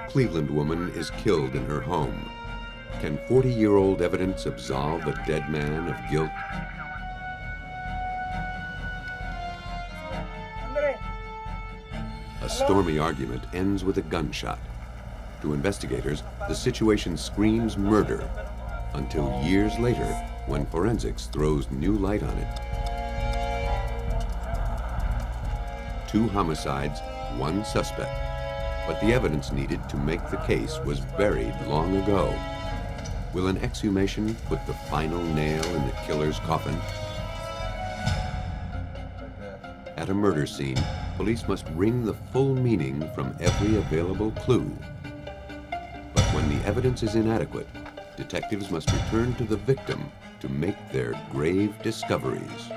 Cleveland woman is killed in her home. Can 40-year-old evidence absolve a dead man of guilt? A stormy argument ends with a gunshot. To investigators, the situation screams murder, until years later, when forensics throws new light on it. 2 homicides, 1 suspect. But the evidence needed to make the case was buried long ago. Will an exhumation put the final nail in the killer's coffin? At a murder scene, police must wring the full meaning from every available clue. But when the evidence is inadequate, detectives must return to the victim to make their grave discoveries.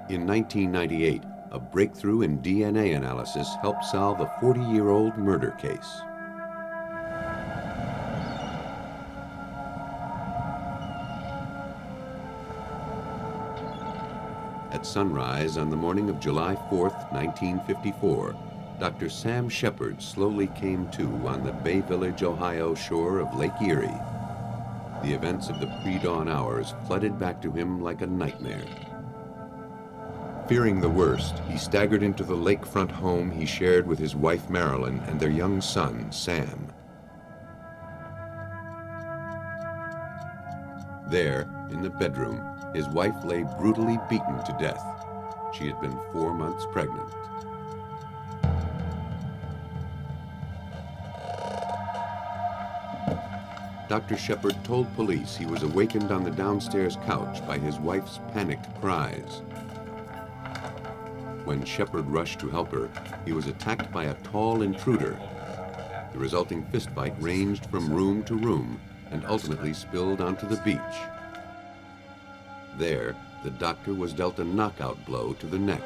In 1998, a breakthrough in DNA analysis helped solve a 40-year-old murder case. At sunrise on the morning of July 4th, 1954, Dr. Sam Sheppard slowly came to on the Bay Village, Ohio shore of Lake Erie. The events of the pre-dawn hours flooded back to him like a nightmare. Fearing the worst, he staggered into the lakefront home he shared with his wife Marilyn and their young son, Sam. There, in the bedroom, his wife lay brutally beaten to death. She had been 4 months pregnant. Dr. Sheppard told police he was awakened on the downstairs couch by his wife's panicked cries. When Sheppard rushed to help her, he was attacked by a tall intruder. The resulting fistfight ranged from room to room and ultimately spilled onto the beach. There, the doctor was dealt a knockout blow to the neck.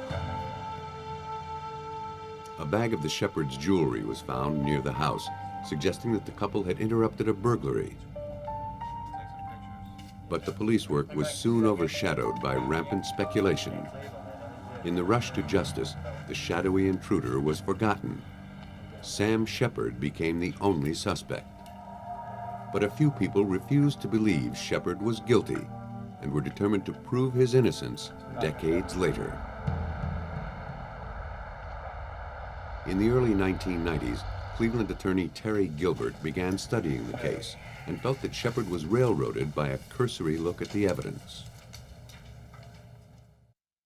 A bag of the Sheppard's jewelry was found near the house, suggesting that the couple had interrupted a burglary. But the police work was soon overshadowed by rampant speculation. In the rush to justice, the shadowy intruder was forgotten. Sam Sheppard became the only suspect. But a few people refused to believe Sheppard was guilty and were determined to prove his innocence decades later. In the early 1990s, Cleveland attorney Terry Gilbert began studying the case and felt that Sheppard was railroaded by a cursory look at the evidence.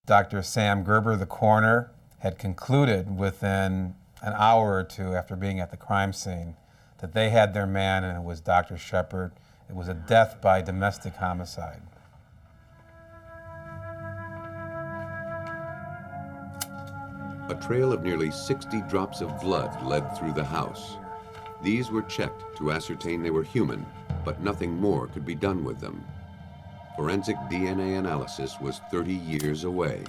Dr. Sam Gerber, the coroner, had concluded within an hour or two after being at the crime scene that they had their man and it was Dr. Sheppard. It was a death by domestic homicide. A trail of nearly 60 drops of blood led through the house. These were checked to ascertain they were human, but nothing more could be done with them. Forensic DNA analysis was 30 years away.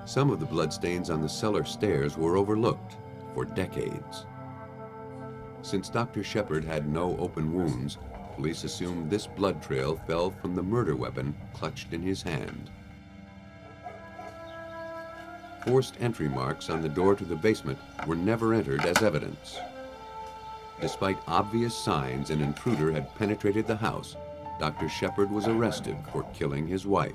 Some of the bloodstains on the cellar stairs were overlooked for decades. Since Dr. Sheppard had no open wounds, police assumed this blood trail fell from the murder weapon clutched in his hand. Forced entry marks on the door to the basement were never entered as evidence. Despite obvious signs an intruder had penetrated the house, Dr. Sheppard was arrested for killing his wife.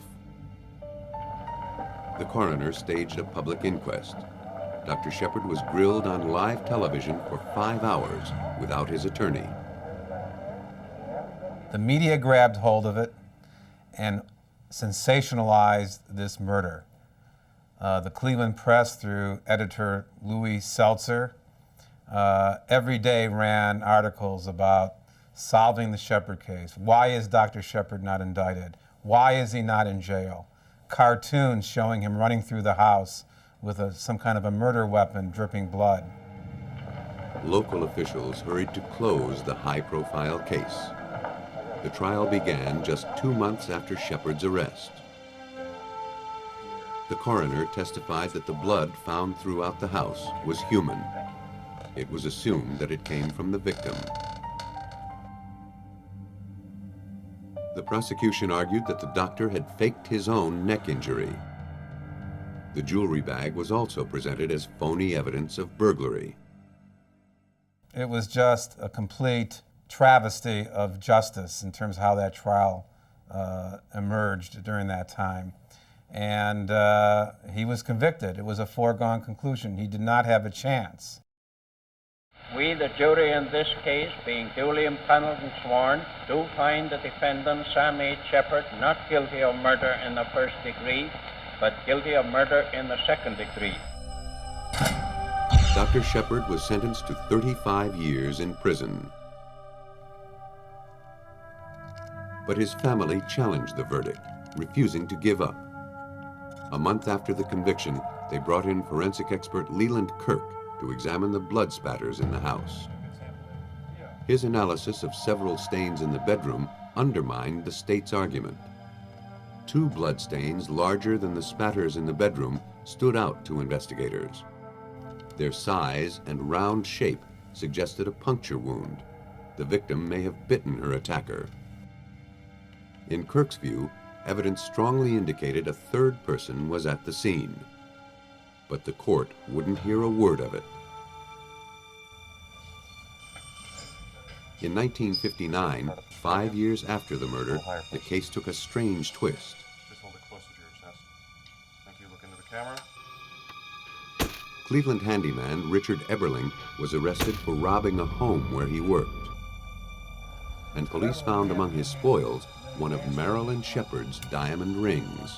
The coroner staged a public inquest. Dr. Sheppard was grilled on live television for 5 hours without his attorney. The media grabbed hold of it and sensationalized this murder. The Cleveland Press, through editor Louis Seltzer, every day ran articles about solving the Sheppard case. Why is Dr. Sheppard not indicted? Why is he not in jail? Cartoons showing him running through the house with some kind of a murder weapon dripping blood. Local officials hurried to close the high-profile case. The trial began just 2 months after Sheppard's arrest. The coroner testified that the blood found throughout the house was human. It was assumed that it came from the victim. The prosecution argued that the doctor had faked his own neck injury. The jewelry bag was also presented as phony evidence of burglary. It was just a complete travesty of justice in terms of how that trial emerged during that time. And he was convicted. It was a foregone conclusion. He did not have a chance. We, the jury in this case, being duly impaneled and sworn, do find the defendant, Sam H. Shepherd, not guilty of murder in the first degree, but guilty of murder in the second degree. Dr. Sheppard was sentenced to 35 years in prison. But his family challenged the verdict, refusing to give up. A month after the conviction, they brought in forensic expert Leland Kirk to examine the blood spatters in the house. His analysis of several stains in the bedroom undermined the state's argument. 2 blood stains larger than the spatters in the bedroom stood out to investigators. Their size and round shape suggested a puncture wound. The victim may have bitten her attacker. In Kirk's view, evidence strongly indicated a third person was at the scene. But the court wouldn't hear a word of it. In 1959, 5 years after the murder, the case took a strange twist. Just hold it closer to your chest. Thank you. Look into the camera. Cleveland handyman Richard Eberling was arrested for robbing a home where he worked. And police found among his spoils one of Marilyn Sheppard's diamond rings.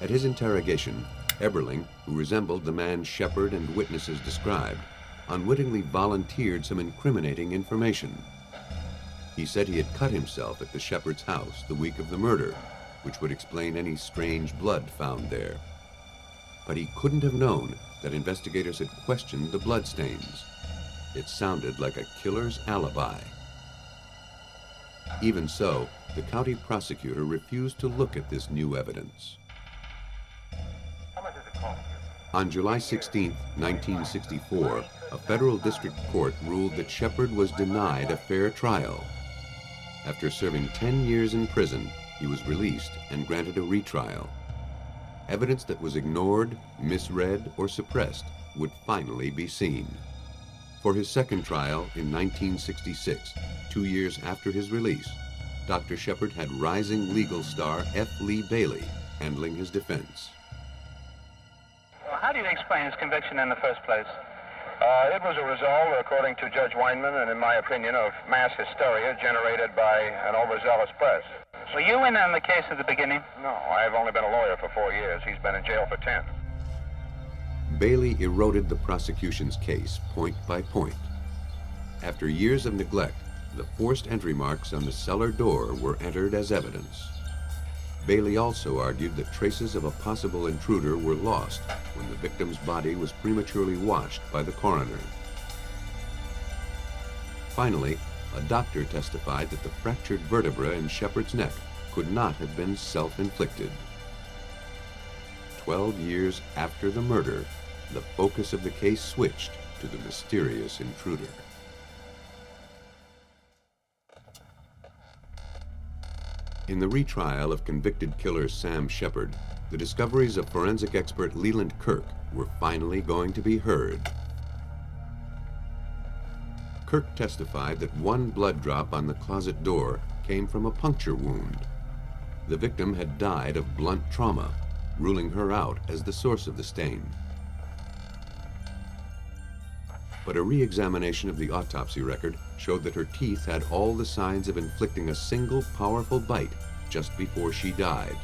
At his interrogation, Eberling, who resembled the man Sheppard and witnesses described, unwittingly volunteered some incriminating information. He said he had cut himself at the Sheppard's house the week of the murder, which would explain any strange blood found there. But he couldn't have known that investigators had questioned the bloodstains. It sounded like a killer's alibi. Even so, the county prosecutor refused to look at this new evidence. How much does it cost? On July 16, 1964, a federal district court ruled that Sheppard was denied a fair trial. After serving 10 years in prison, he was released and granted a retrial. Evidence that was ignored, misread, or suppressed would finally be seen. For his second trial in 1966, 2 years after his release, Dr. Sheppard had rising legal star F. Lee Bailey handling his defense. Well, how do you explain his conviction in the first place? It was a result, according to Judge Weinman, and in my opinion, of mass hysteria generated by an overzealous press. Were you in on the case at the beginning? No, I've only been a lawyer for 4 years. He's been in jail for 10. Bailey eroded the prosecution's case point by point. After years of neglect, the forced entry marks on the cellar door were entered as evidence. Bailey also argued that traces of a possible intruder were lost when the victim's body was prematurely washed by the coroner. Finally, a doctor testified that the fractured vertebra in Sheppard's neck could not have been self-inflicted. 12 years after the murder, the focus of the case switched to the mysterious intruder. In the retrial of convicted killer Sam Sheppard, the discoveries of forensic expert Leland Kirk were finally going to be heard. Kirk testified that one blood drop on the closet door came from a puncture wound. The victim had died of blunt trauma, ruling her out as the source of the stain. But a re-examination of the autopsy record showed that her teeth had all the signs of inflicting a single powerful bite just before she died.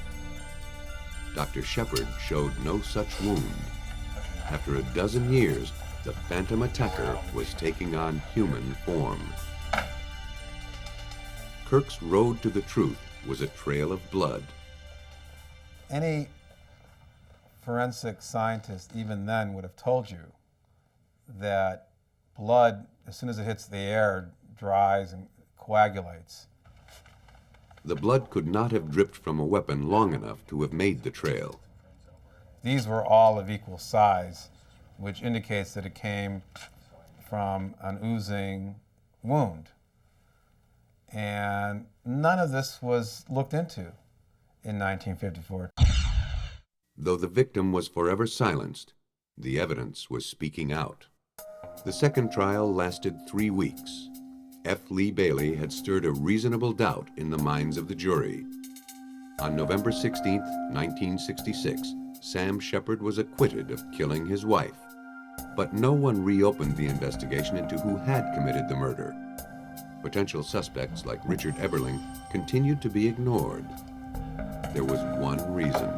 Dr. Sheppard showed no such wound. After a dozen years, the phantom attacker was taking on human form. Kirk's road to the truth was a trail of blood. Any forensic scientist, even then, would have told you that blood, as soon as it hits the air, dries and coagulates. The blood could not have dripped from a weapon long enough to have made the trail. These were all of equal size, which indicates that it came from an oozing wound. And none of this was looked into in 1954. Though the victim was forever silenced, the evidence was speaking out. The second trial lasted 3 weeks. F. Lee Bailey had stirred a reasonable doubt in the minds of the jury. On November 16, 1966, Sam Sheppard was acquitted of killing his wife. But no one reopened the investigation into who had committed the murder. Potential suspects like Richard Eberling continued to be ignored. There was one reason.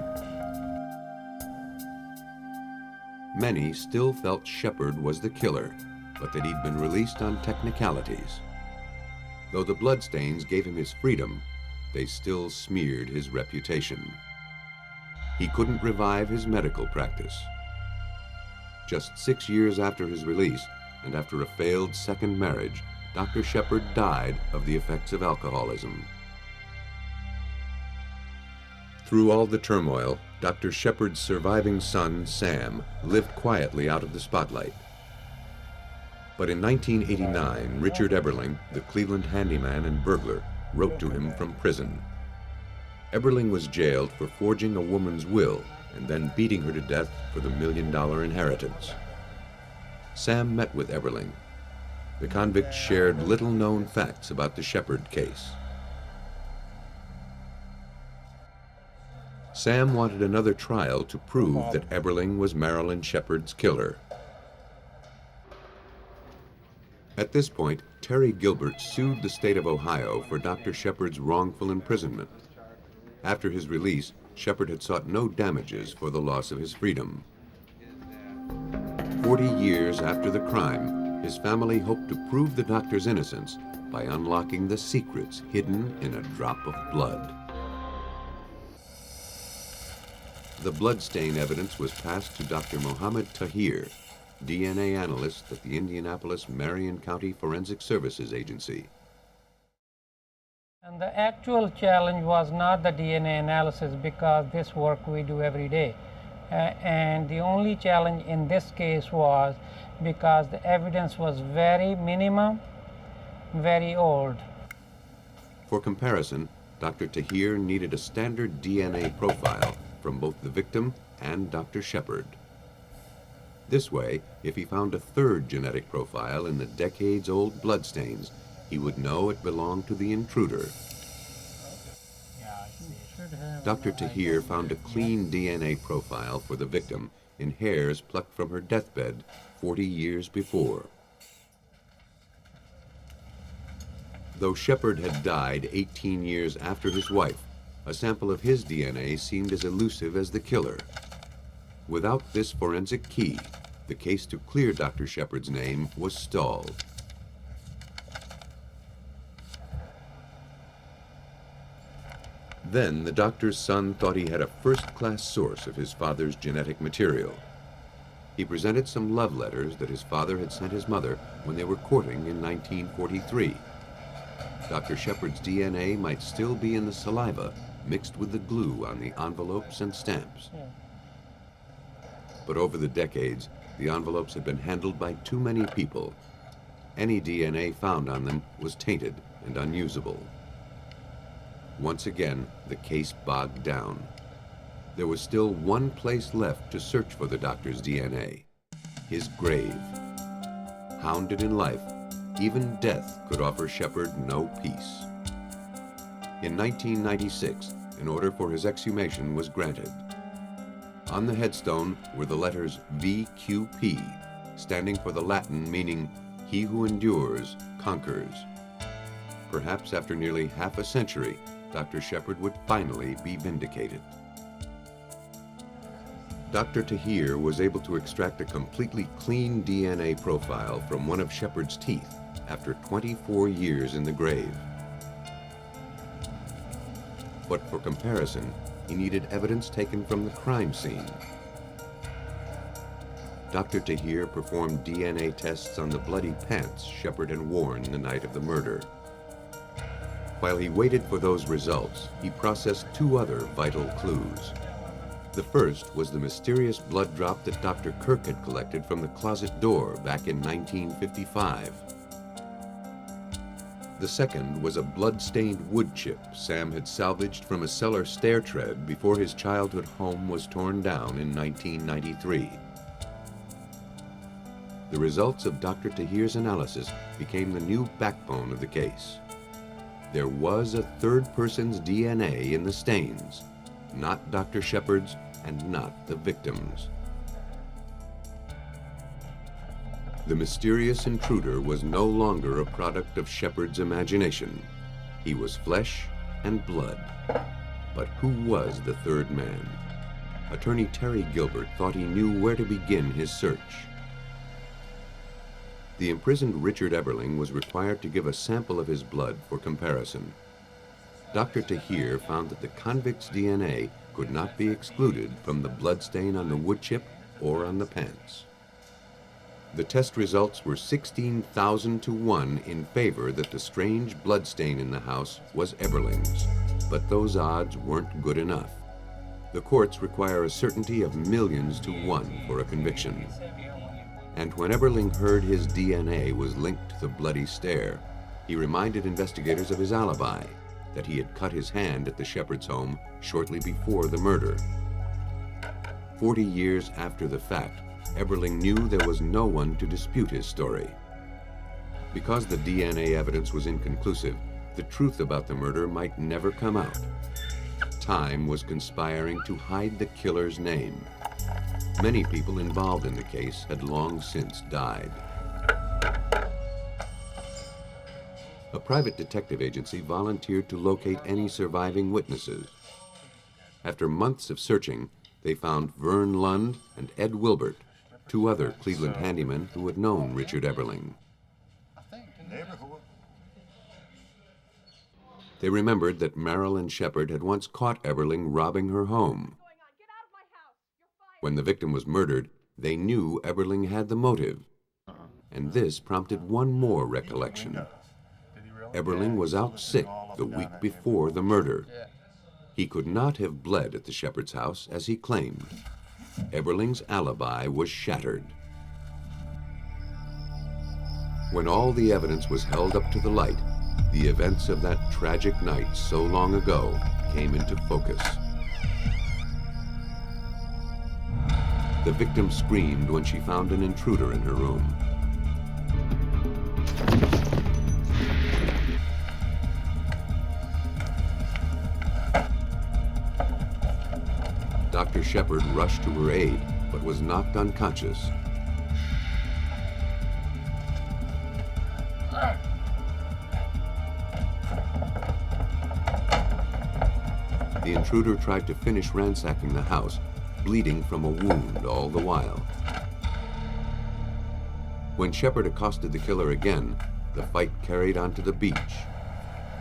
Many still felt Sheppard was the killer, but that he'd been released on technicalities. Though the bloodstains gave him his freedom, they still smeared his reputation. He couldn't revive his medical practice. Just 6 years after his release, and after a failed second marriage, Dr. Sheppard died of the effects of alcoholism. Through all the turmoil, Dr. Sheppard's surviving son, Sam, lived quietly out of the spotlight. But in 1989, Richard Eberling, the Cleveland handyman and burglar, wrote to him from prison. Eberling was jailed for forging a woman's will and then beating her to death for the $1 million inheritance. Sam met with Eberling. The convict shared little-known facts about the Sheppard case. Sam wanted another trial to prove that Eberling was Marilyn Sheppard's killer. At this point, Terry Gilbert sued the state of Ohio for Dr. Sheppard's wrongful imprisonment. After his release, Sheppard had sought no damages for the loss of his freedom. 40 years after the crime, his family hoped to prove the doctor's innocence by unlocking the secrets hidden in a drop of blood. The bloodstain evidence was passed to Dr. Mohammed Tahir, DNA analyst at the Indianapolis Marion County Forensic Services Agency. And the actual challenge was not the DNA analysis, because this work we do every day. And the only challenge in this case was because the evidence was very minimum, very old. For comparison, Dr. Tahir needed a standard DNA profile from both the victim and Dr. Sheppard. This way, if he found a third genetic profile in the decades-old bloodstains, he would know it belonged to the intruder. Dr. Tahir found a clean DNA profile for the victim in hairs plucked from her deathbed 40 years before. Though Sheppard had died 18 years after his wife, a sample of his DNA seemed as elusive as the killer. Without this forensic key, the case to clear Dr. Sheppard's name was stalled. Then the doctor's son thought he had a first-class source of his father's genetic material. He presented some love letters that his father had sent his mother when they were courting in 1943. Dr. Sheppard's DNA might still be in the saliva mixed with the glue on the envelopes and stamps. But over the decades, the envelopes had been handled by too many people. Any DNA found on them was tainted and unusable. Once again, the case bogged down. There was still one place left to search for the doctor's DNA: his grave. Hounded in life, even death could offer Sheppard no peace. In 1996, an order for his exhumation was granted. On the headstone were the letters VQP, standing for the Latin meaning, "He who endures, conquers." Perhaps after nearly half a century, Dr. Sheppard would finally be vindicated. Dr. Tahir was able to extract a completely clean DNA profile from one of Sheppard's teeth after 24 years in the grave. But for comparison, he needed evidence taken from the crime scene. Dr. Tahir performed DNA tests on the bloody pants Shepherd had worn the night of the murder. While he waited for those results, he processed two other vital clues. The first was the mysterious blood drop that Dr. Kirk had collected from the closet door back in 1955. The second was a blood-stained wood chip Sam had salvaged from a cellar stair tread before his childhood home was torn down in 1993. The results of Dr. Tahir's analysis became the new backbone of the case. There was a third person's DNA in the stains, not Dr. Shepherd's and not the victim's. The mysterious intruder was no longer a product of Shepherd's imagination. He was flesh and blood. But who was the third man? Attorney Terry Gilbert thought he knew where to begin his search. The imprisoned Richard Eberling was required to give a sample of his blood for comparison. Dr. Tahir found that the convict's DNA could not be excluded from the bloodstain on the wood chip or on the pants. The test results were 16,000 to 1 in favor that the strange bloodstain in the house was Eberling's, but those odds weren't good enough. The courts require a certainty of millions to 1 for a conviction. And when Eberling heard his DNA was linked to the bloody stair, he reminded investigators of his alibi, that he had cut his hand at the Shepherd's home shortly before the murder. 40 years after the fact, Eberling knew there was no one to dispute his story. Because the DNA evidence was inconclusive, the truth about the murder might never come out. Time was conspiring to hide the killer's name. Many people involved in the case had long since died. A private detective agency volunteered to locate any surviving witnesses. After months of searching, they found Vern Lund and Ed Wilbert, two other Cleveland handymen who had known Richard Eberling. They remembered that Marilyn Sheppard had once caught Eberling robbing her home. When the victim was murdered, they knew Eberling had the motive. And this prompted one more recollection. Eberling was out sick the week before the murder. He could not have bled at the Shepherd's house as he claimed. Eberling's alibi was shattered. When all the evidence was held up to the light, the events of that tragic night so long ago came into focus. The victim screamed when she found an intruder in her room. Dr. Sheppard rushed to her aid, but was knocked unconscious. The intruder tried to finish ransacking the house, bleeding from a wound all the while. When Sheppard accosted the killer again, the fight carried on to the beach.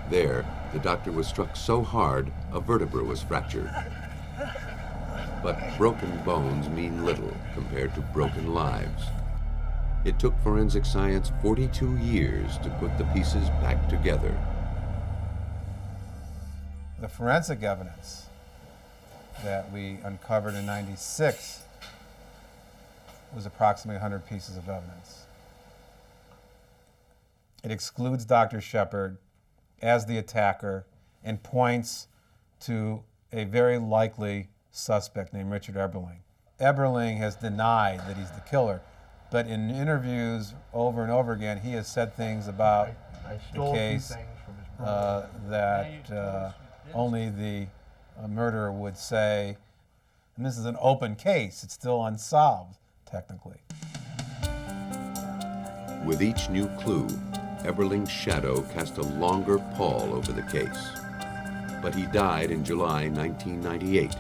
There, the doctor was struck so hard, a vertebra was fractured. But broken bones mean little compared to broken lives. It took forensic science 42 years to put the pieces back together. The forensic evidence that we uncovered in '96 was approximately 100 pieces of evidence. It excludes Dr. Sheppard as the attacker and points to a very likely suspect named Richard Eberling. Eberling has denied that he's the killer, but in interviews over and over again, he has said things about the case that only the murderer would say. And this is an open case. It's still unsolved, technically. With each new clue, Eberling's shadow cast a longer pall over the case. But he died in July 1998,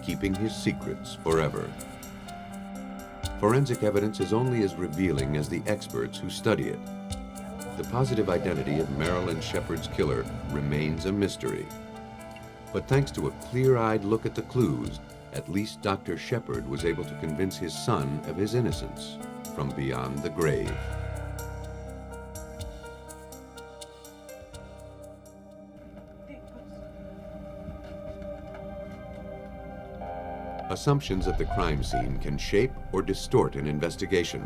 keeping his secrets forever. Forensic evidence is only as revealing as the experts who study it. The positive identity of Marilyn Sheppard's killer remains a mystery. But thanks to a clear-eyed look at the clues, at least Dr. Sheppard was able to convince his son of his innocence from beyond the grave. Assumptions at the crime scene can shape or distort an investigation.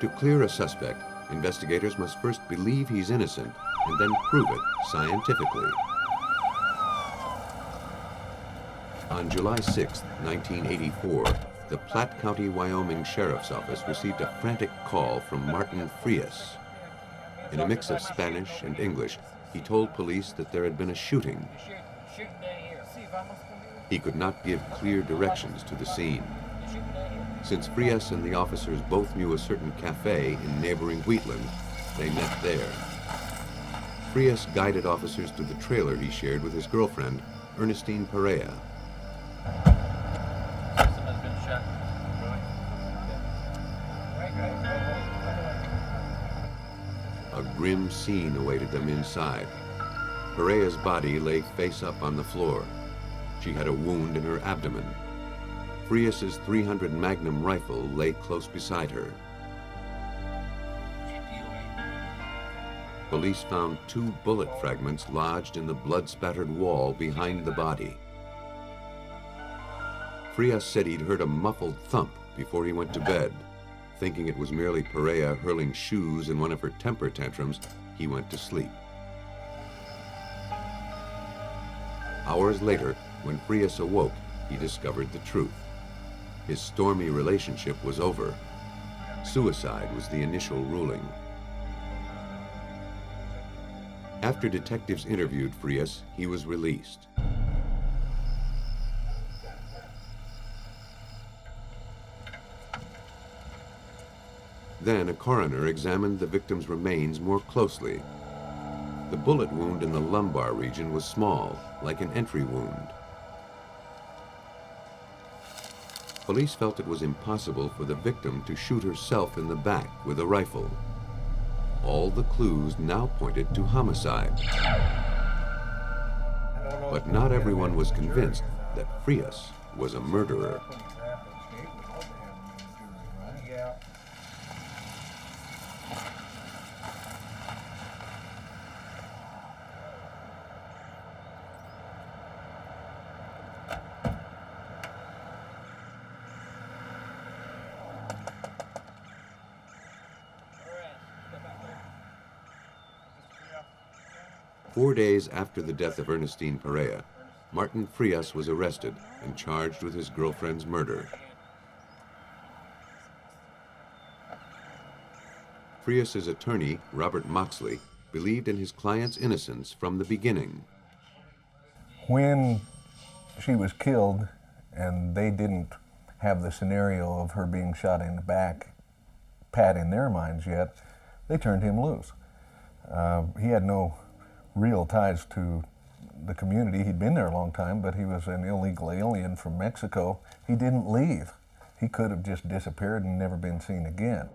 To clear a suspect, investigators must first believe he's innocent and then prove it scientifically. On July 6, 1984, the Platte County, Wyoming Sheriff's Office received a frantic call from Martin Frias. In a mix of Spanish and English, he told police that there had been a shooting. He could not give clear directions to the scene. Since Frias and the officers both knew a certain cafe in neighboring Wheatland, they met there. Frias guided officers to the trailer he shared with his girlfriend, Ernestine Perea. A grim scene awaited them inside. Perea's body lay face up on the floor. She had a wound in her abdomen. Frias's .300 Magnum rifle lay close beside her. Police found 2 bullet fragments lodged in the blood-spattered wall behind the body. Frias said he'd heard a muffled thump before he went to bed. Thinking it was merely Perea hurling shoes in one of her temper tantrums, he went to sleep. Hours later, when Frias awoke, he discovered the truth. His stormy relationship was over. Suicide was the initial ruling. After detectives interviewed Frias, he was released. Then a coroner examined the victim's remains more closely. The bullet wound in the lumbar region was small, like an entry wound. Police felt it was impossible for the victim to shoot herself in the back with a rifle. All the clues now pointed to homicide. But not everyone was convinced that Frias was a murderer. Four days after the death of Ernestine Perea, Martin Frias was arrested and charged with his girlfriend's murder. Frias's attorney, Robert Moxley, believed in his client's innocence from the beginning. When she was killed and they didn't have the scenario of her being shot in the back pat in their minds yet, they turned him loose. He had no real ties to the community. He'd been there a long time, but he was an illegal alien from Mexico. He didn't leave. He could have just disappeared and never been seen again.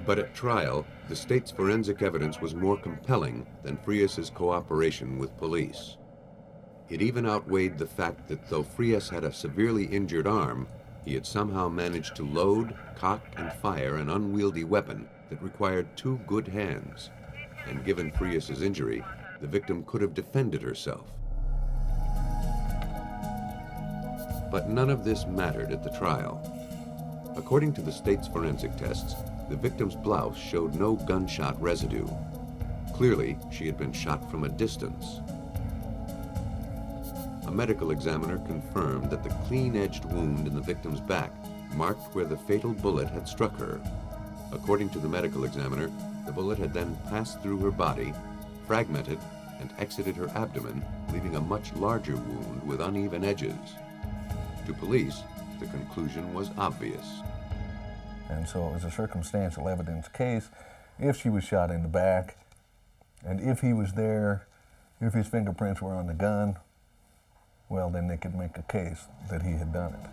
But at trial, the state's forensic evidence was more compelling than Frias's cooperation with police. It even outweighed the fact that though Frias had a severely injured arm, he had somehow managed to load, cock, and fire an unwieldy weapon that required 2 good hands. And given Frias's injury, the victim could have defended herself. But none of this mattered at the trial. According to the state's forensic tests, the victim's blouse showed no gunshot residue. Clearly, she had been shot from a distance. A medical examiner confirmed that the clean-edged wound in the victim's back marked where the fatal bullet had struck her. According to the medical examiner, the bullet had then passed through her body, fragmented, and exited her abdomen, leaving a much larger wound with uneven edges. To police, the conclusion was obvious. And so it was a circumstantial evidence case. If she was shot in the back, and if he was there, if his fingerprints were on the gun, well, then they could make a case that he had done it.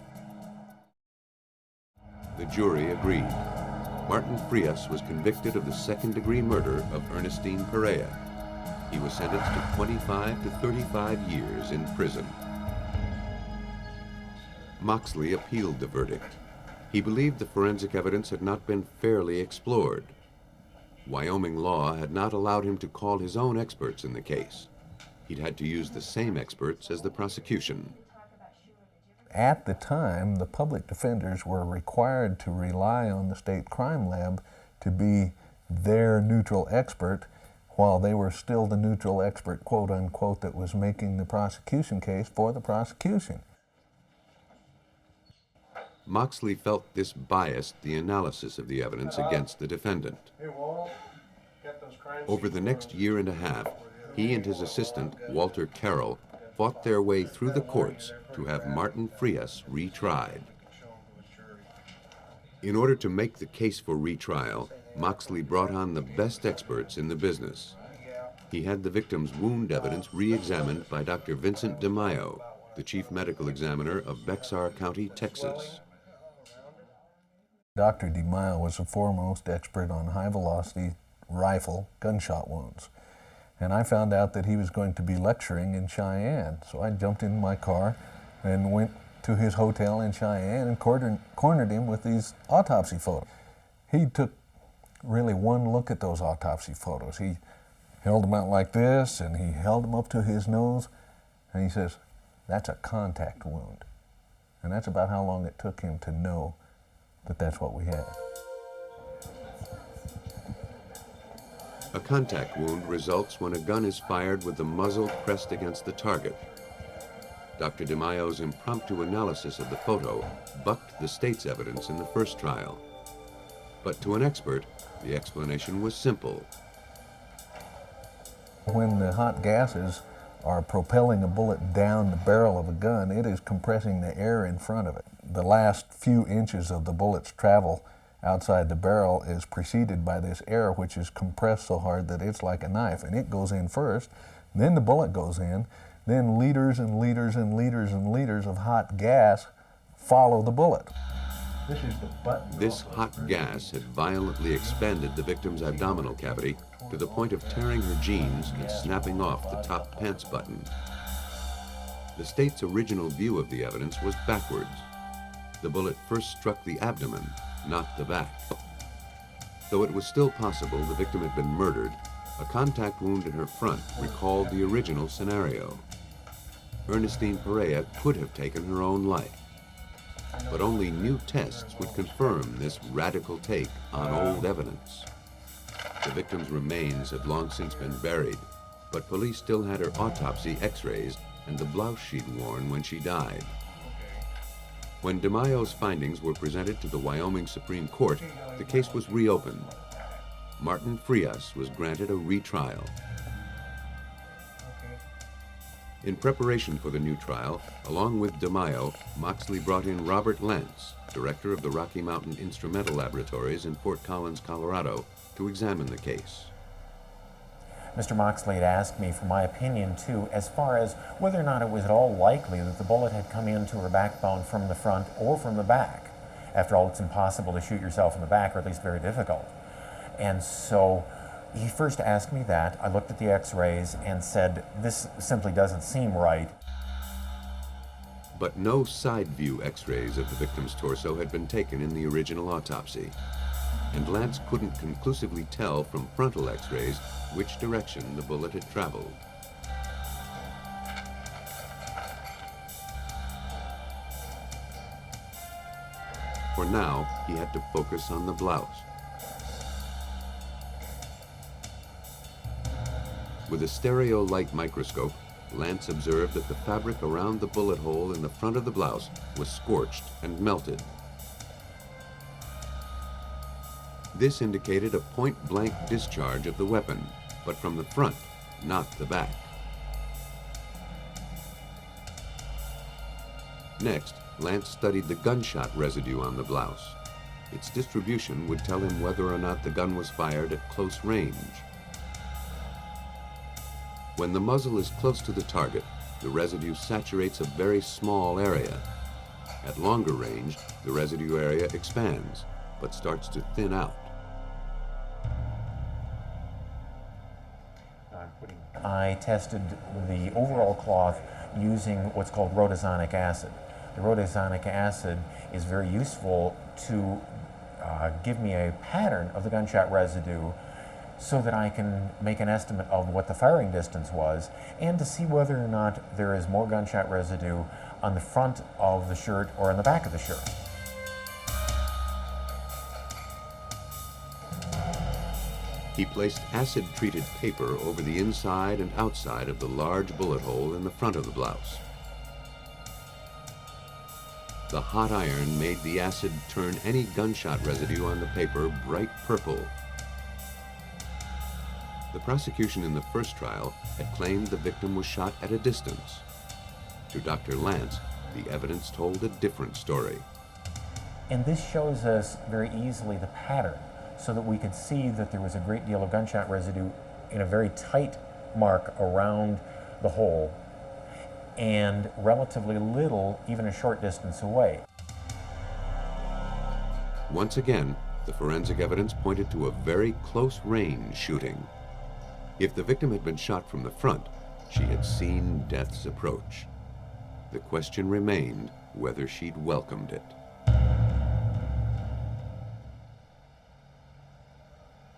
The jury agreed. Martin Frias was convicted of the second-degree murder of Ernestine Perea. He was sentenced to 25 to 35 years in prison. Moxley appealed the verdict. He believed the forensic evidence had not been fairly explored. Wyoming law had not allowed him to call his own experts in the case. He'd had to use the same experts as the prosecution. At the time, the public defenders were required to rely on the state crime lab to be their neutral expert, while they were still the neutral expert, quote unquote, that was making the prosecution case for the prosecution. Moxley felt this biased the analysis of the evidence against the defendant. Over the next year and a half, he and his assistant, Walter Carroll, fought their way through the courts to have Martin Frias retried. In order to make the case for retrial, Moxley brought on the best experts in the business. He had the victim's wound evidence re-examined by Dr. Vincent DeMaio, the chief medical examiner of Bexar County, Texas. Dr. DeMaio was the foremost expert on high-velocity rifle gunshot wounds. And I found out that he was going to be lecturing in Cheyenne. So I jumped in my car and went to his hotel in Cheyenne and cornered him with these autopsy photos. He took really one look at those autopsy photos. He held them out like this, and he held them up to his nose, and he says, "That's a contact wound." And that's about how long it took him to know that that's what we had. A contact wound results when a gun is fired with the muzzle pressed against the target. Dr. DeMaio's impromptu analysis of the photo bucked the state's evidence in the first trial. But to an expert, the explanation was simple. When the hot gases are propelling a bullet down the barrel of a gun, it is compressing the air in front of it. The last few inches of the bullet's travel outside the barrel is preceded by this air, which is compressed so hard that it's like a knife, and it goes in first, then the bullet goes in, then liters and liters and liters and liters of hot gas follow the bullet. This hot gas had violently expanded the victim's abdominal cavity to the point of tearing her jeans and snapping off the top pants button. The state's original view of the evidence was backwards. The bullet first struck the abdomen, not the back. Though it was still possible the victim had been murdered, a contact wound in her front recalled the original scenario. Ernestine Perea could have taken her own life. But only new tests would confirm this radical take on old evidence. The victim's remains had long since been buried, but police still had her autopsy x-rays and the blouse she'd worn when she died. When DeMaio's findings were presented to the Wyoming Supreme Court, the case was reopened. Martin Frias was granted a retrial. In preparation for the new trial, along with DeMaio, Moxley brought in Robert Lantz, director of the Rocky Mountain Instrumental Laboratories in Fort Collins, Colorado, to examine the case. Mr. Moxley had asked me for my opinion, too, as far as whether or not it was at all likely that the bullet had come into her backbone from the front or from the back. After all, it's impossible to shoot yourself in the back, or at least very difficult. And so he first asked me that. I looked at the x-rays and said, this simply doesn't seem right. But no side view x-rays of the victim's torso had been taken in the original autopsy. And Lantz couldn't conclusively tell from frontal x-rays which direction the bullet had traveled. For now, he had to focus on the blouse. With a stereo light microscope, Lantz observed that the fabric around the bullet hole in the front of the blouse was scorched and melted. This indicated a point-blank discharge of the weapon, but from the front, not the back. Next, Lantz studied the gunshot residue on the blouse. Its distribution would tell him whether or not the gun was fired at close range. When the muzzle is close to the target, the residue saturates a very small area. At longer range, the residue area expands, but starts to thin out. I tested the overall cloth using what's called rhodazonic acid. The rhodazonic acid is very useful to give me a pattern of the gunshot residue so that I can make an estimate of what the firing distance was and to see whether or not there is more gunshot residue on the front of the shirt or on the back of the shirt. He placed acid-treated paper over the inside and outside of the large bullet hole in the front of the blouse. The hot iron made the acid turn any gunshot residue on the paper bright purple. The prosecution in the first trial had claimed the victim was shot at a distance. To Dr. Lance, the evidence told a different story. And this shows us very easily the pattern so that we could see that there was a great deal of gunshot residue in a very tight mark around the hole and relatively little even a short distance away. Once again, the forensic evidence pointed to a very close-range shooting. If the victim had been shot from the front, she had seen death's approach. The question remained whether she'd welcomed it.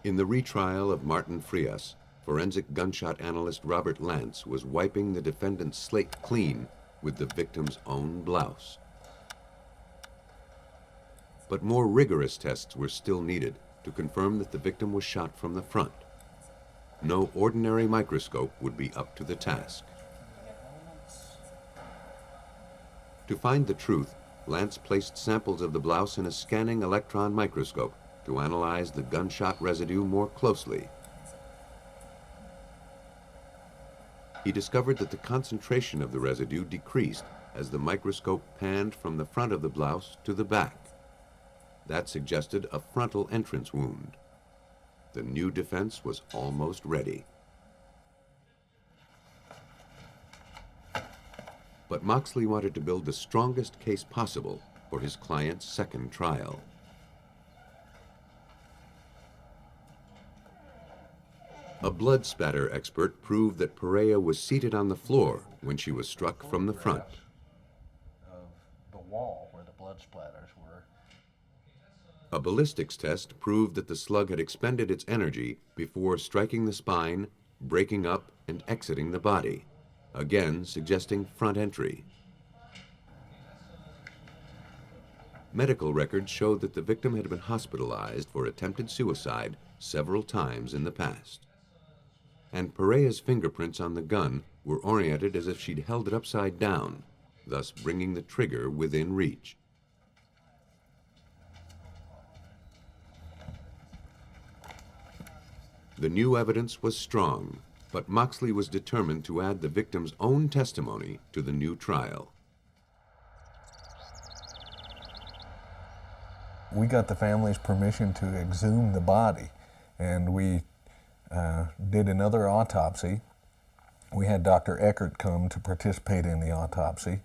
In the retrial of Martin Frias, forensic gunshot analyst Robert Lance was wiping the defendant's slate clean with the victim's own blouse. But more rigorous tests were still needed to confirm that the victim was shot from the front. No ordinary microscope would be up to the task. To find the truth, Lance placed samples of the blouse in a scanning electron microscope to analyze the gunshot residue more closely. He discovered that the concentration of the residue decreased as the microscope panned from the front of the blouse to the back. That suggested a frontal entrance wound. The new defense was almost ready. But Moxley wanted to build the strongest case possible for his client's second trial. A blood spatter expert proved that Perea was seated on the floor when she was struck from the front. Of the wall where the blood splatters were. A ballistics test proved that the slug had expended its energy before striking the spine, breaking up, and exiting the body, again suggesting front entry. Medical records showed that the victim had been hospitalized for attempted suicide several times in the past. And Perea's fingerprints on the gun were oriented as if she'd held it upside down, thus bringing the trigger within reach. The new evidence was strong, but Moxley was determined to add the victim's own testimony to the new trial. We got the family's permission to exhume the body, and we did another autopsy. We had Dr. Eckert come to participate in the autopsy,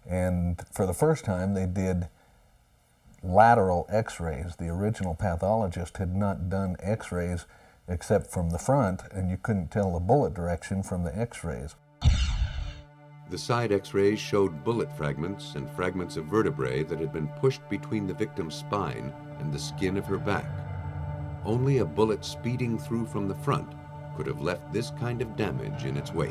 and for the first time they did lateral x-rays. The original pathologist had not done x-rays except from the front, and you couldn't tell the bullet direction from the x-rays. The side x-rays showed bullet fragments and fragments of vertebrae that had been pushed between the victim's spine and the skin of her back. Only a bullet speeding through from the front could have left this kind of damage in its wake.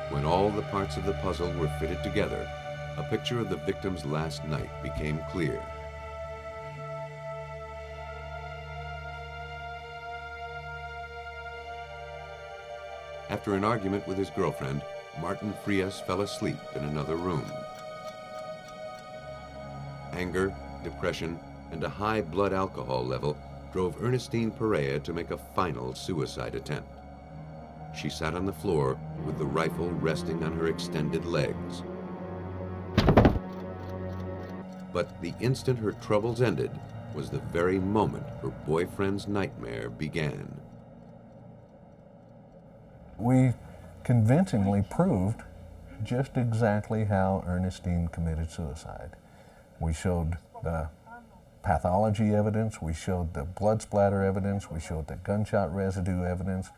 When all the parts of the puzzle were fitted together, a picture of the victim's last night became clear. After an argument with his girlfriend, Martin Frias fell asleep in another room. Anger, depression, and a high blood alcohol level drove Ernestine Perea to make a final suicide attempt. She sat on the floor with the rifle resting on her extended legs. But the instant her troubles ended was the very moment her boyfriend's nightmare began. We convincingly proved just exactly how Ernestine committed suicide. We showed the pathology evidence, we showed the blood splatter evidence, we showed the gunshot residue evidence.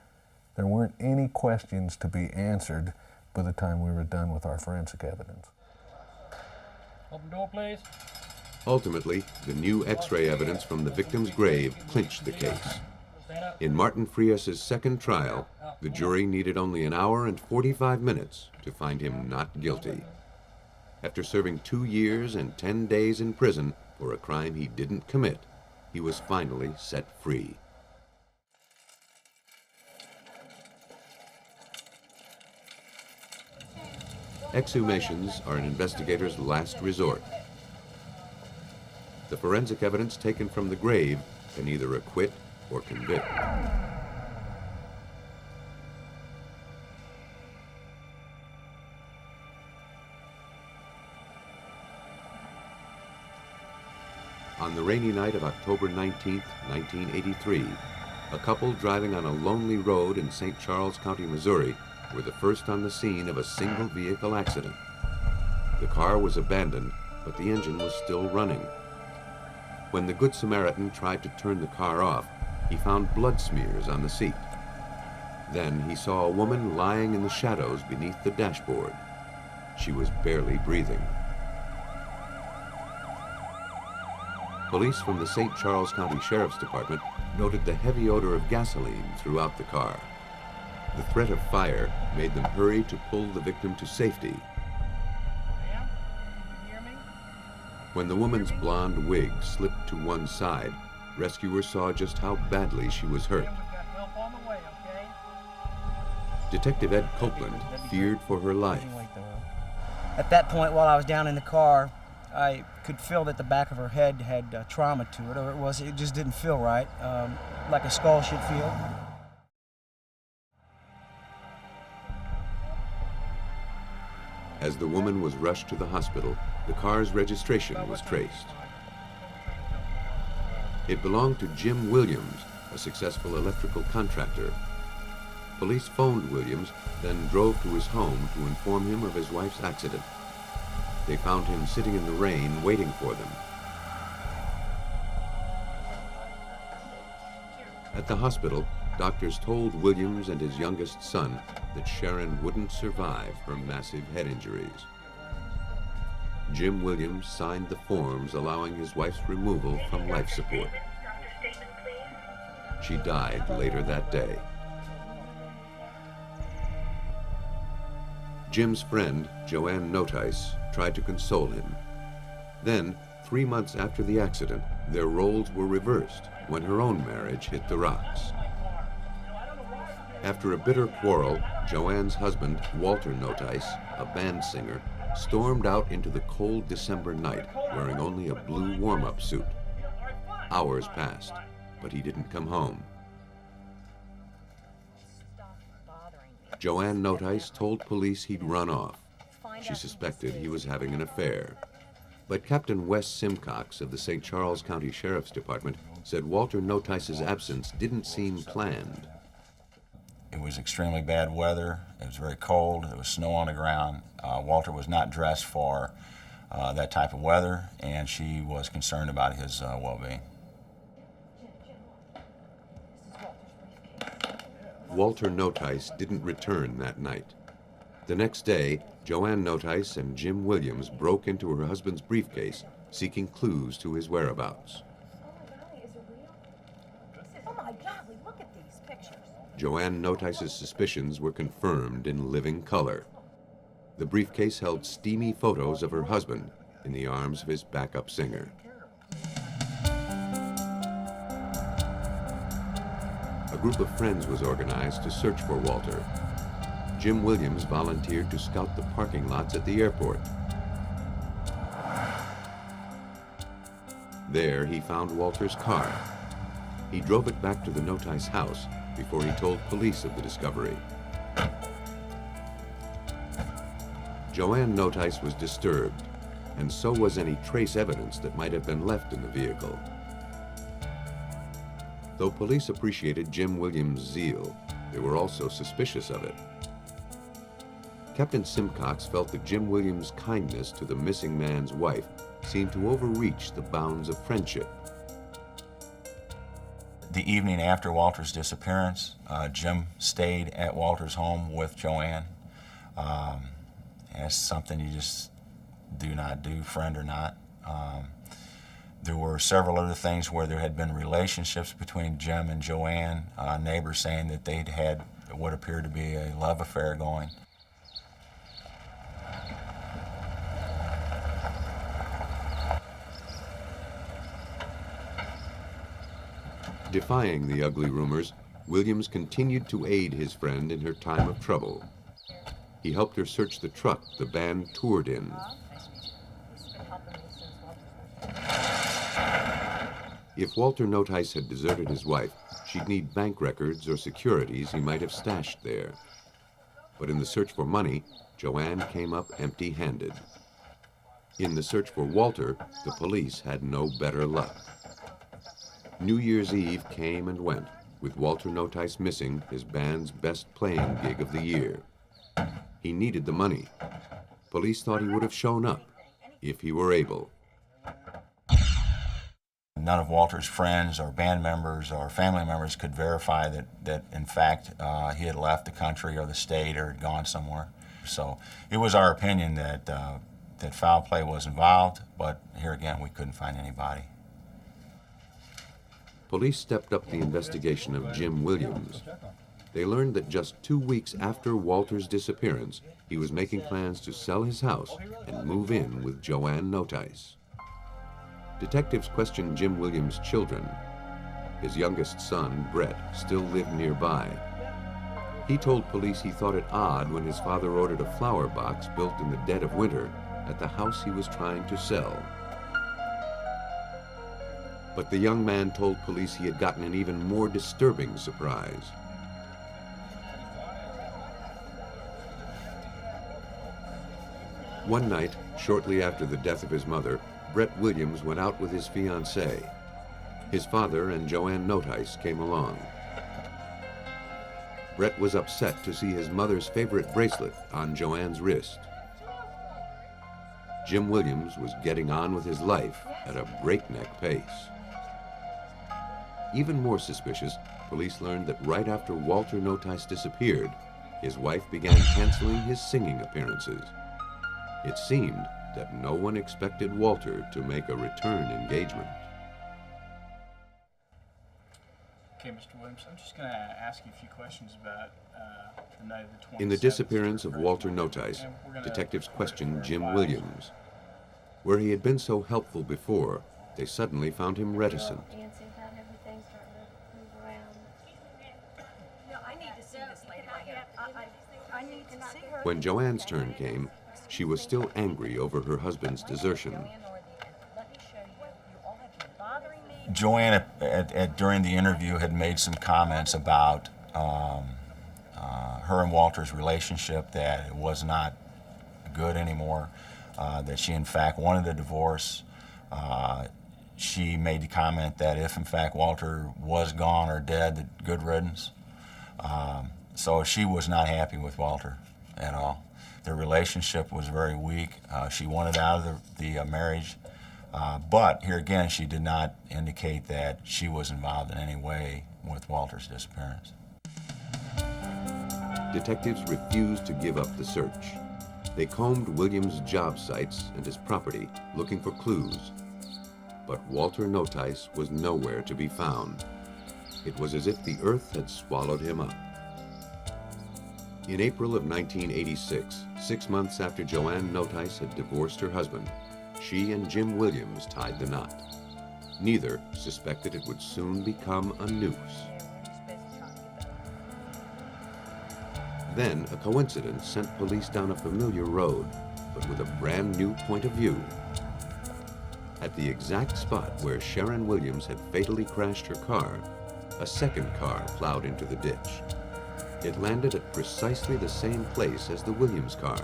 There weren't any questions to be answered by the time we were done with our forensic evidence. Open door, please. Ultimately, the new X-ray evidence from the victim's grave clinched the case. In Martin Frias' second trial, the jury needed only an hour and 45 minutes to find him not guilty. After serving 2 years and 10 days in prison for a crime he didn't commit, he was finally set free. Exhumations are an investigator's last resort. The forensic evidence taken from the grave can either acquit or convict. On the rainy night of October 19, 1983, a couple driving on a lonely road in St. Charles County, Missouri, were the first on the scene of a single vehicle accident. The car was abandoned, but the engine was still running. When the Good Samaritan tried to turn the car off, he found blood smears on the seat. Then he saw a woman lying in the shadows beneath the dashboard. She was barely breathing. Police from the St. Charles County Sheriff's Department noted the heavy odor of gasoline throughout the car. The threat of fire made them hurry to pull the victim to safety. Ma'am, can you hear me? When the woman's blonde wig slipped to one side, rescuers saw just how badly she was hurt. We've got help on the way, okay? Detective Ed Copeland feared for her life. At that point, while I was down in the car, I could feel that the back of her head had trauma to it, or it just didn't feel right, like a skull should feel. As the woman was rushed to the hospital, the car's registration was traced. It belonged to Jim Williams, a successful electrical contractor. Police phoned Williams, then drove to his home to inform him of his wife's accident. They found him sitting in the rain waiting for them. At the hospital, doctors told Williams and his youngest son that Sharon wouldn't survive her massive head injuries. Jim Williams signed the forms allowing his wife's removal from life support. She died later that day. Jim's friend, Joanne Nthis, tried to console him. Then, 3 months after the accident, their roles were reversed when her own marriage hit the rocks. After a bitter quarrel, Joanne's husband, Walter Nthis, a band singer, stormed out into the cold December night wearing only a blue warm-up suit. Hours passed, but he didn't come home. Joanne Nthis told police he'd run off. She suspected he was having an affair. But Captain Wes Simcox of the St. Charles County Sheriff's Department said Walter Nothis's absence didn't seem planned. It was extremely bad weather. It was very cold. There was snow on the ground. Walter was not dressed for that type of weather, and she was concerned about his well-being. Walter Nthis didn't return that night. The next day, Joanne Nthis and Jim Williams broke into her husband's briefcase, seeking clues to his whereabouts. Oh my golly, look at these pictures. Joanne Nothis's suspicions were confirmed in living color. The briefcase held steamy photos of her husband in the arms of his backup singer. A group of friends was organized to search for Walter. Jim Williams volunteered to scout the parking lots at the airport. There, he found Walter's car. He drove it back to the Nthis house before he told police of the discovery. Joanne Nthis was disturbed, and so was any trace evidence that might have been left in the vehicle. Though police appreciated Jim Williams' zeal, they were also suspicious of it. Captain Simcox felt that Jim Williams' kindness to the missing man's wife seemed to overreach the bounds of friendship. The evening after Walter's disappearance, Jim stayed at Walter's home with Joanne. That's something you just do not do, friend or not. There were several other things where there had been relationships between Jim and Joanne, neighbors saying that they'd had what appeared to be a love affair going. Defying the ugly rumors, Williams continued to aid his friend in her time of trouble. He helped her search the truck the band toured in. If Walter Nthis had deserted his wife, she'd need bank records or securities he might have stashed there. But in the search for money, Joanne came up empty-handed. In the search for Walter, the police had no better luck. New Year's Eve came and went, with Walter Nthis missing his band's best playing gig of the year. He needed the money. Police thought he would have shown up, if he were able. None of Walter's friends or band members or family members could verify that in fact, he had left the country or the state or had gone somewhere. So it was our opinion that, that foul play was involved, but here again, we couldn't find anybody. Police stepped up the investigation of Jim Williams. They learned that just 2 weeks after Walter's disappearance, he was making plans to sell his house and move in with Joanne Nthis. Detectives questioned Jim Williams' children. His youngest son, Brett, still lived nearby. He told police he thought it odd when his father ordered a flower box built in the dead of winter at the house he was trying to sell. But the young man told police he had gotten an even more disturbing surprise. One night, shortly after the death of his mother, Brett Williams went out with his fiancée. His father and Joanne Nthis came along. Brett was upset to see his mother's favorite bracelet on Joanne's wrist. Jim Williams was getting on with his life at a breakneck pace. Even more suspicious, police learned that right after Walter Nthis disappeared, his wife began canceling his singing appearances. It seemed that no one expected Walter to make a return engagement. Okay, Mr. Williams, I'm just going to ask you a few questions about the night of the 27th. In the disappearance of Walter Nthis, detectives questioned Jim Williams. Where he had been so helpful before, they suddenly found him reticent. When Joanne's turn came, she was still angry over her husband's desertion. Joanne, during the interview, had made some comments about her and Walter's relationship, that it was not good anymore, that she in fact wanted a divorce. She made the comment that if in fact Walter was gone or dead, that good riddance. So she was not happy with Walter at all. Their relationship was very weak. She wanted out of the marriage, but here again, she did not indicate that she was involved in any way with Walter's disappearance. Detectives refused to give up the search. They combed Williams' job sites and his property, looking for clues. But Walter Nthis was nowhere to be found. It was as if the earth had swallowed him up. In April of 1986, 6 months after Joanne Nthis had divorced her husband, she and Jim Williams tied the knot. Neither suspected it would soon become a noose. Then a coincidence sent police down a familiar road, but with a brand new point of view. At the exact spot where Sharon Williams had fatally crashed her car, a second car plowed into the ditch. It landed at precisely the same place as the Williams car,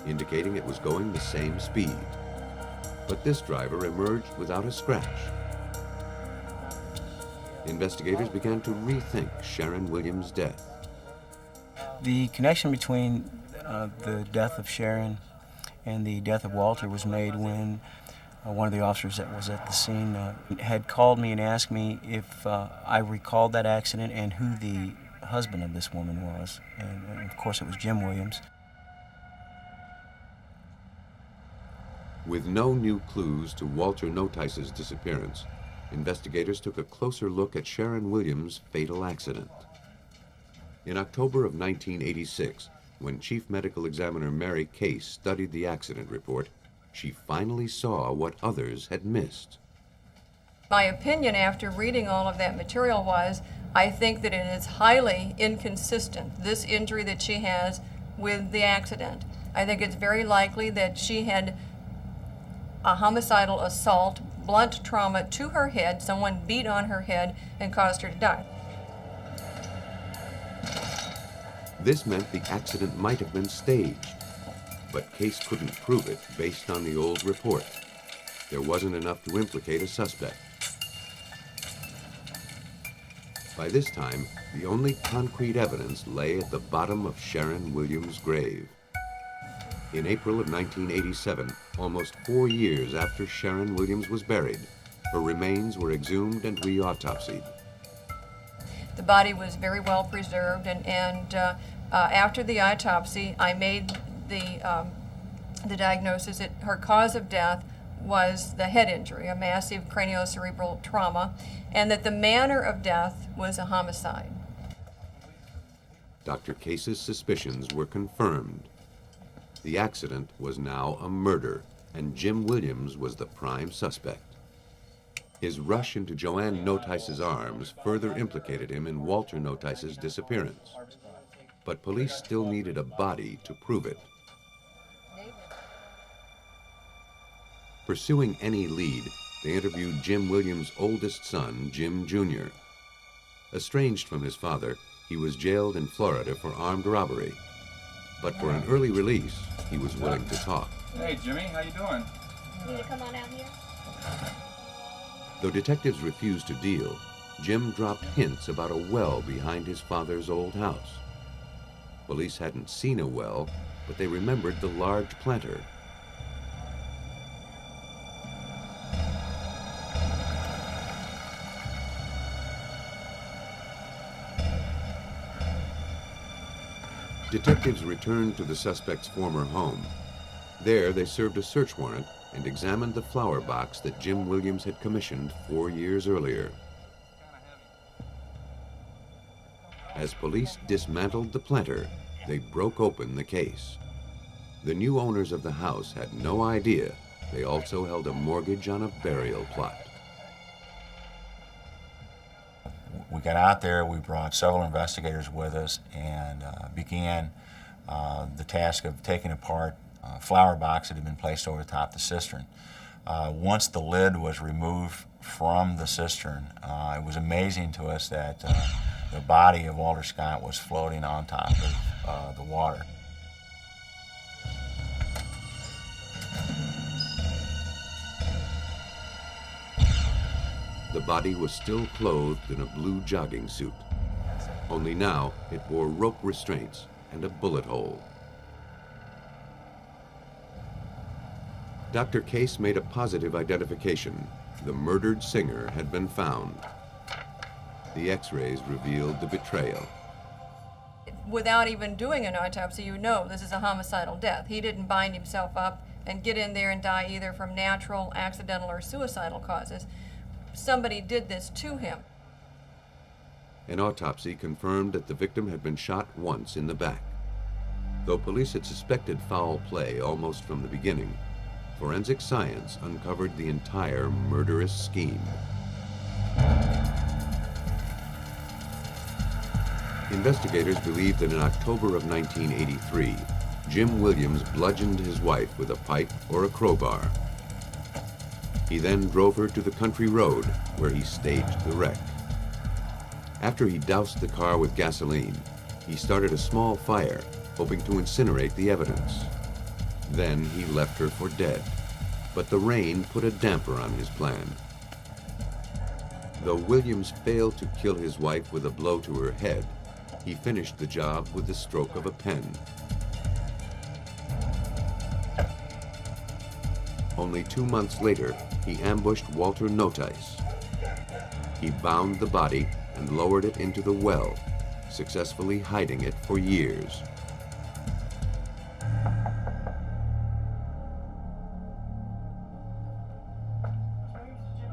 indicating it was going the same speed. But this driver emerged without a scratch. Investigators began to rethink Sharon Williams' death. The connection between the death of Sharon and the death of Walter was made when one of the officers that was at the scene had called me and asked me if I recalled that accident and who the husband of this woman was. And of course it was Jim Williams. With no new clues to Walter Nthis' disappearance, investigators took a closer look at Sharon Williams' fatal accident. In October of 1986, when Chief Medical Examiner Mary Case studied the accident report, she finally saw what others had missed. My opinion after reading all of that material was, I think that it is highly inconsistent, this injury that she has, with the accident. I think it's very likely that she had a homicidal assault, blunt trauma to her head, someone beat on her head and caused her to die. This meant the accident might have been staged, but Case couldn't prove it based on the old report. There wasn't enough to implicate a suspect. By this time, the only concrete evidence lay at the bottom of Sharon Williams' grave. In April of 1987, almost 4 years after Sharon Williams was buried, her remains were exhumed and re-autopsied. The body was very well preserved, and after the autopsy, I made the diagnosis that her cause of death was the head injury, a massive craniocerebral trauma, and that the manner of death was a homicide. Dr. Case's suspicions were confirmed. The accident was now a murder, and Jim Williams was the prime suspect. His rush into Joanne Nthis' arms further implicated him in Walter Nthis' disappearance. But police still needed a body to prove it. Pursuing any lead, they interviewed Jim Williams' oldest son, Jim Jr. Estranged from his father, he was jailed in Florida for armed robbery. But for an early release, he was willing to talk. Hey, Jimmy, how you doing? Will you come on out here? Though detectives refused to deal, Jim dropped hints about a well behind his father's old house. Police hadn't seen a well, but they remembered the large planter. Detectives returned to the suspect's former home. There, they served a search warrant and examined the flower box that Jim Williams had commissioned 4 years earlier. As police dismantled the planter, they broke open the case. The new owners of the house had no idea they also held a mortgage on a burial plot. We got out there, we brought several investigators with us, and began the task of taking apart a flower box that had been placed over the top of the cistern. Once the lid was removed from the cistern, it was amazing to us that the body of Walter Scott was floating on top of the water. The body was still clothed in a blue jogging suit. Only now it wore rope restraints and a bullet hole. Dr. Case made a positive identification. The murdered singer had been found. The x-rays revealed the betrayal. Without even doing an autopsy, you know this is a homicidal death. He didn't bind himself up and get in there and die either from natural, accidental, or suicidal causes. Somebody did this to him. An autopsy confirmed that the victim had been shot once in the back. Though police had suspected foul play almost from the beginning, forensic science uncovered the entire murderous scheme. Investigators believe that in October of 1983, Jim Williams bludgeoned his wife with a pipe or a crowbar. He then drove her to the country road where he staged the wreck. After he doused the car with gasoline, he started a small fire, hoping to incinerate the evidence. Then he left her for dead, but the rain put a damper on his plan. Though Williams failed to kill his wife with a blow to her head, he finished the job with the stroke of a pen. Only 2 months later, he ambushed Walter Nthis. He bound the body and lowered it into the well, successfully hiding it for years.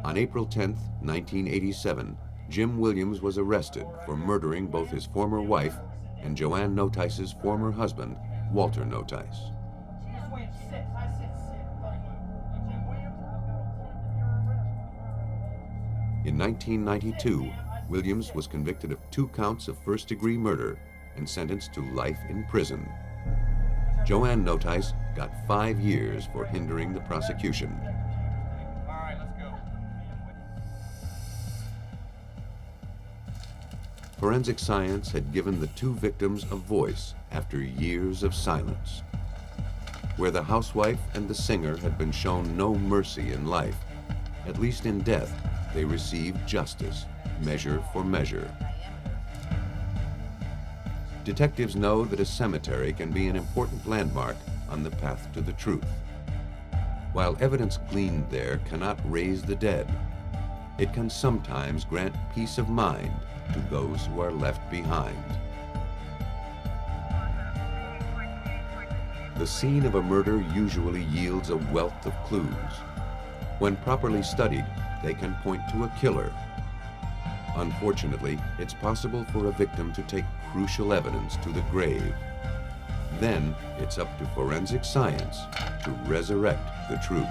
On April 10, 1987, Jim Williams was arrested for murdering both his former wife and Joanne Nothis's former husband, Walter Nthis. In 1992, Williams was convicted of 2 counts of first-degree murder and sentenced to life in prison. Joanne Nthis got 5 years for hindering the prosecution. Forensic science had given the 2 victims a voice after years of silence. Where the housewife and the singer had been shown no mercy in life, at least in death, they received justice, measure for measure. Detectives know that a cemetery can be an important landmark on the path to the truth. While evidence gleaned there cannot raise the dead, it can sometimes grant peace of mind to those who are left behind. The scene of a murder usually yields a wealth of clues. When properly studied, they can point to a killer. Unfortunately, it's possible for a victim to take crucial evidence to the grave. Then it's up to forensic science to resurrect the truth.